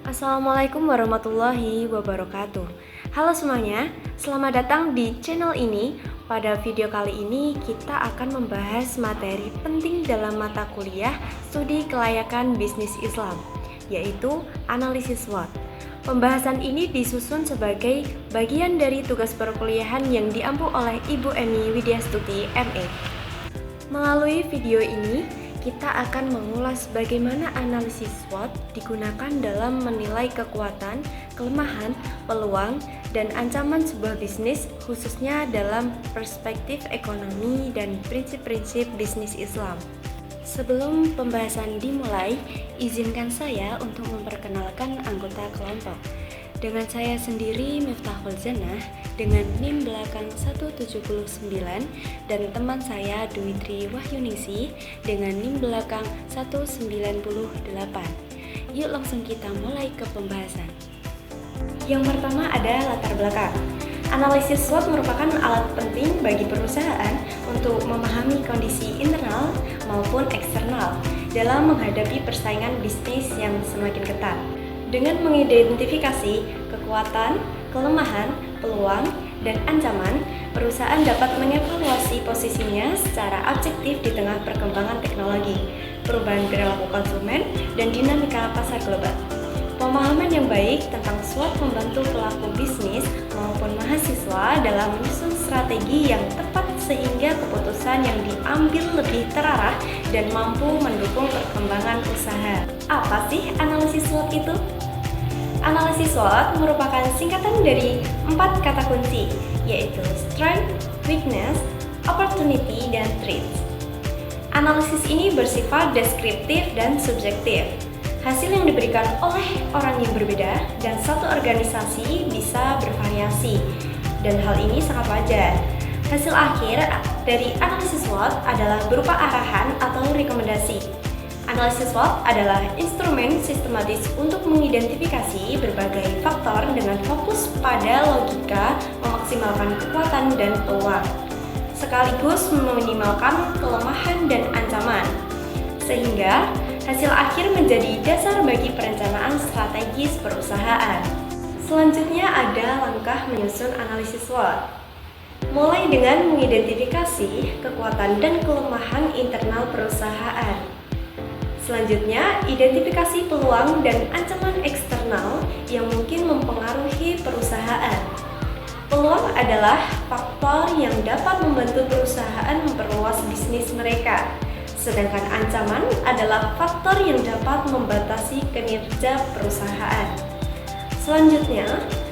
Assalamualaikum warahmatullahi wabarakatuh. Halo semuanya, selamat datang di channel ini. Pada video kali ini kita akan membahas materi penting dalam mata kuliah studi kelayakan bisnis Islam, yaitu analisis SWOT. Pembahasan ini disusun sebagai bagian dari tugas perkuliahan yang diampu oleh Ibu Emi Widyastuti MA. Melalui video ini, kita akan mengulas bagaimana analisis SWOT digunakan dalam menilai kekuatan, kelemahan, peluang, dan ancaman sebuah bisnis, khususnya dalam perspektif ekonomi dan prinsip-prinsip bisnis Islam. Sebelum pembahasan dimulai, izinkan saya untuk memperkenalkan anggota kelompok. Dengan saya sendiri, Miftahul Jannah, dengan NIM belakang 179, dan teman saya Dumitri Wahyuningsi dengan NIM belakang 198. Yuk langsung kita mulai ke pembahasan. Yang pertama ada latar belakang. Analisis SWOT merupakan alat penting bagi perusahaan untuk memahami kondisi internal maupun eksternal dalam menghadapi persaingan bisnis yang semakin ketat. Dengan mengidentifikasi kekuatan, kelemahan, peluang, dan ancaman, perusahaan dapat mengevaluasi posisinya secara objektif di tengah perkembangan teknologi, perubahan perilaku konsumen, dan dinamika pasar global. Pemahaman yang baik tentang SWOT membantu pelaku bisnis maupun mahasiswa dalam menyusun strategi yang tepat sehingga keputusan yang diambil lebih terarah dan mampu mendukung perkembangan usaha. Apa sih analisis SWOT itu? Analisis SWOT merupakan singkatan dari 4 kata kunci, yaitu strength, weakness, opportunity, dan threats. Analisis ini bersifat deskriptif dan subjektif. Hasil yang diberikan oleh orang yang berbeda dan satu organisasi bisa bervariasi, dan hal ini sangat wajar. Hasil akhir dari analisis SWOT adalah berupa arahan atau rekomendasi. Analisis SWOT adalah instrumen sistematis untuk mengidentifikasi berbagai faktor dengan fokus pada logika, memaksimalkan kekuatan dan peluang, sekaligus meminimalkan kelemahan dan ancaman, sehingga hasil akhir menjadi dasar bagi perencanaan strategis perusahaan. Selanjutnya ada langkah menyusun analisis SWOT. Mulai dengan mengidentifikasi kekuatan dan kelemahan internal perusahaan. Selanjutnya, identifikasi peluang dan ancaman eksternal yang mungkin mempengaruhi perusahaan. Peluang adalah faktor yang dapat membantu perusahaan memperluas bisnis mereka. Sedangkan ancaman adalah faktor yang dapat membatasi kinerja perusahaan. Selanjutnya,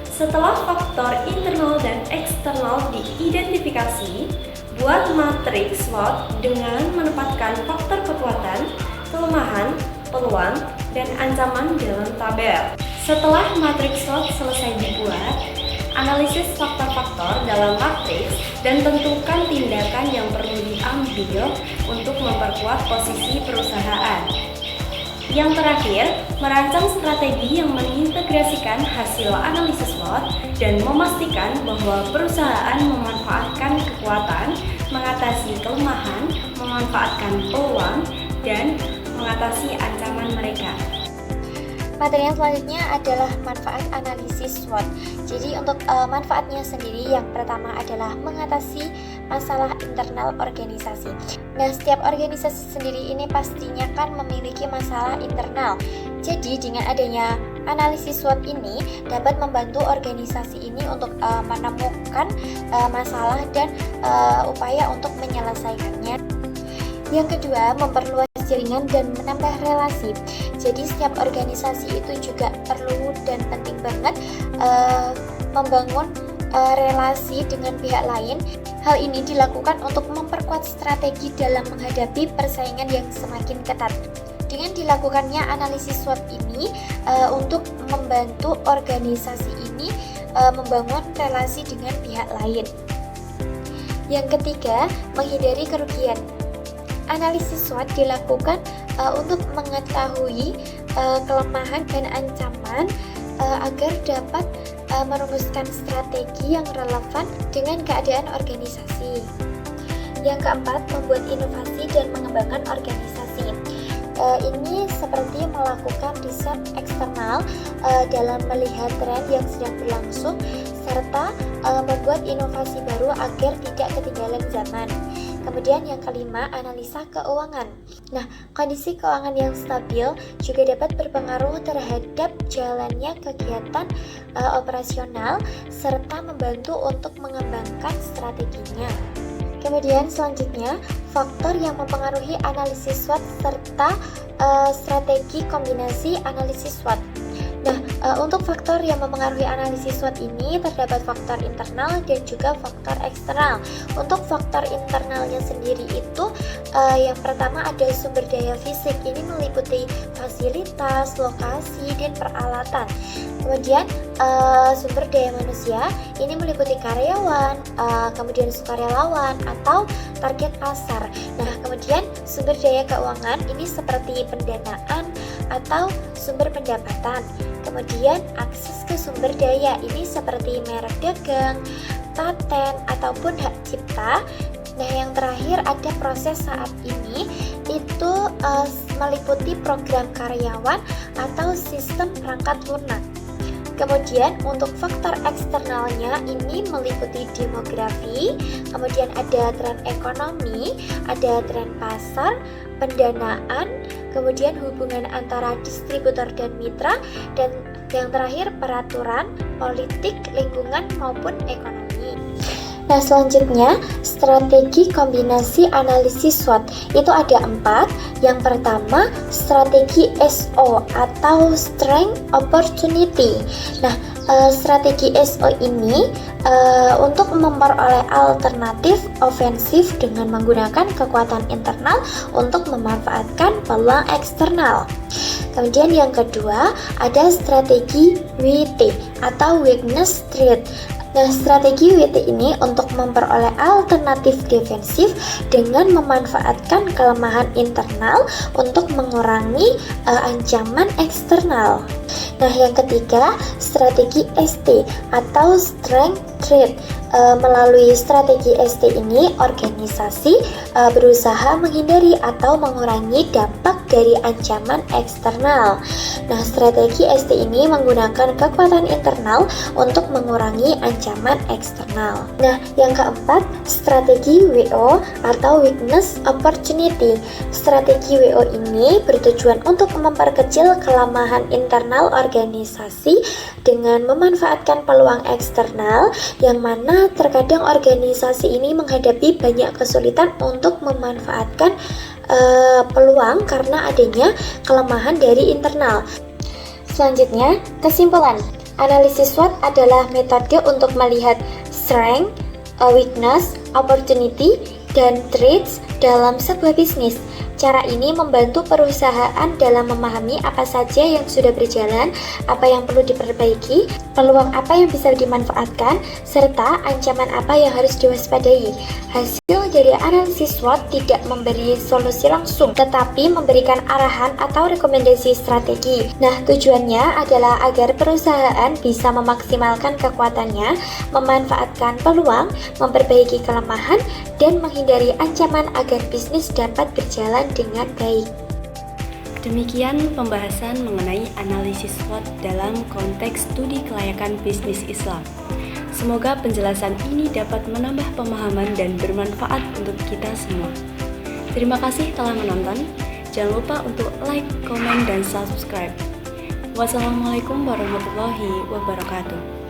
setelah faktor internal dan eksternal diidentifikasi, buat matriks SWOT dengan menempatkan faktor kekuatan, kelemahan, peluang, dan ancaman dalam tabel. Setelah matriks SWOT selesai dibuat, analisis faktor-faktor dalam matriks dan tentukan tindakan yang perlu diambil untuk memperkuat posisi perusahaan. Yang terakhir, merancang strategi yang mengintegrasikan hasil analisis SWOT dan memastikan bahwa perusahaan memanfaatkan kekuatan, mengatasi kelemahan, memanfaatkan peluang, dan mengatasi ancaman mereka. Materi yang selanjutnya adalah manfaat analisis SWOT. Jadi untuk manfaatnya sendiri, yang pertama adalah mengatasi masalah internal organisasi. Nah, setiap organisasi sendiri ini pastinya kan memiliki masalah internal. Jadi dengan adanya analisis SWOT ini dapat membantu organisasi ini untuk menemukan masalah dan upaya untuk menyelesaikannya. Yang kedua, memperluas jaringan dan menambah relasi. Jadi setiap organisasi itu juga perlu dan penting banget membangun relasi dengan pihak lain. Hal ini dilakukan untuk memperkuat strategi dalam menghadapi persaingan yang semakin ketat. Dengan dilakukannya analisis SWOT ini untuk membantu organisasi ini membangun relasi dengan pihak lain. Yang ketiga, menghindari kerugian. Analisis SWOT dilakukan untuk mengetahui kelemahan dan ancaman agar dapat merumuskan strategi yang relevan dengan keadaan organisasi. Yang keempat, membuat inovasi dan mengembangkan organisasi. Ini seperti melakukan riset eksternal dalam melihat tren yang sedang berlangsung serta membuat inovasi baru agar tidak ketinggalan zaman. Kemudian yang kelima, analisa keuangan. Nah, kondisi keuangan yang stabil juga dapat berpengaruh terhadap jalannya kegiatan operasional serta membantu untuk mengembangkan strateginya. Kemudian selanjutnya, faktor yang mempengaruhi analisis SWOT serta strategi kombinasi analisis SWOT. Nah, untuk faktor yang mempengaruhi analisis SWOT ini terdapat faktor internal dan juga faktor eksternal. Untuk faktor internalnya sendiri itu yang pertama ada sumber daya fisik. Ini meliputi fasilitas, lokasi, dan peralatan. Kemudian sumber daya manusia ini meliputi karyawan, kemudian sukarelawan atau target pasar. Nah, kemudian sumber daya keuangan ini seperti pendanaan atau sumber pendapatan. Kemudian akses ke sumber daya ini seperti merek dagang, paten ataupun hak cipta. Nah, yang terakhir ada proses saat ini itu meliputi program karyawan atau sistem perangkat lunak. Kemudian untuk faktor eksternalnya ini meliputi demografi, kemudian ada tren ekonomi, ada tren pasar, pendanaan, kemudian hubungan antara distributor dan mitra, dan yang terakhir peraturan, politik, lingkungan maupun ekonomi. Nah, selanjutnya strategi kombinasi analisis SWOT itu ada 4. Yang pertama, strategi SO atau Strength Opportunity. Nah, strategi SO ini untuk memperoleh alternatif ofensif dengan menggunakan kekuatan internal untuk memanfaatkan peluang eksternal. Kemudian yang kedua, ada strategi WT atau Weakness Trade. Nah, strategi WT ini untuk memperoleh alternatif defensif dengan memanfaatkan kelemahan internal untuk mengurangi ancaman eksternal. Nah, yang ketiga, strategi ST atau Strength Trade. Melalui strategi ST ini, organisasi berusaha menghindari atau mengurangi dampak dari ancaman eksternal. Nah, strategi ST ini menggunakan kekuatan internal untuk mengurangi ancaman eksternal. Nah, yang keempat, strategi WO atau Weakness Opportunity. Strategi WO ini bertujuan untuk memperkecil kelemahan internal organisasi dengan memanfaatkan peluang eksternal yang mana terkadang organisasi ini menghadapi banyak kesulitan untuk memanfaatkan peluang karena adanya kelemahan dari internal. Selanjutnya, kesimpulan. Analisis SWOT adalah metode untuk melihat strength, weakness, opportunity, dan threats dalam sebuah bisnis. Cara ini membantu perusahaan dalam memahami apa saja yang sudah berjalan, apa yang perlu diperbaiki, peluang apa yang bisa dimanfaatkan, serta ancaman apa yang harus diwaspadai. Hasil dari analisis SWOT tidak memberi solusi langsung, tetapi memberikan arahan atau rekomendasi strategi. Nah, tujuannya adalah agar perusahaan bisa memaksimalkan kekuatannya, memanfaatkan peluang, memperbaiki kelemahan, dan menghindari ancaman agar bisnis dapat berjalan dengan baik. Demikian pembahasan mengenai analisis SWOT dalam konteks studi kelayakan bisnis Islam. Semoga penjelasan ini dapat menambah pemahaman dan bermanfaat untuk kita semua. Terima kasih telah menonton. Jangan lupa untuk like, komen, dan subscribe. Wassalamualaikum warahmatullahi wabarakatuh.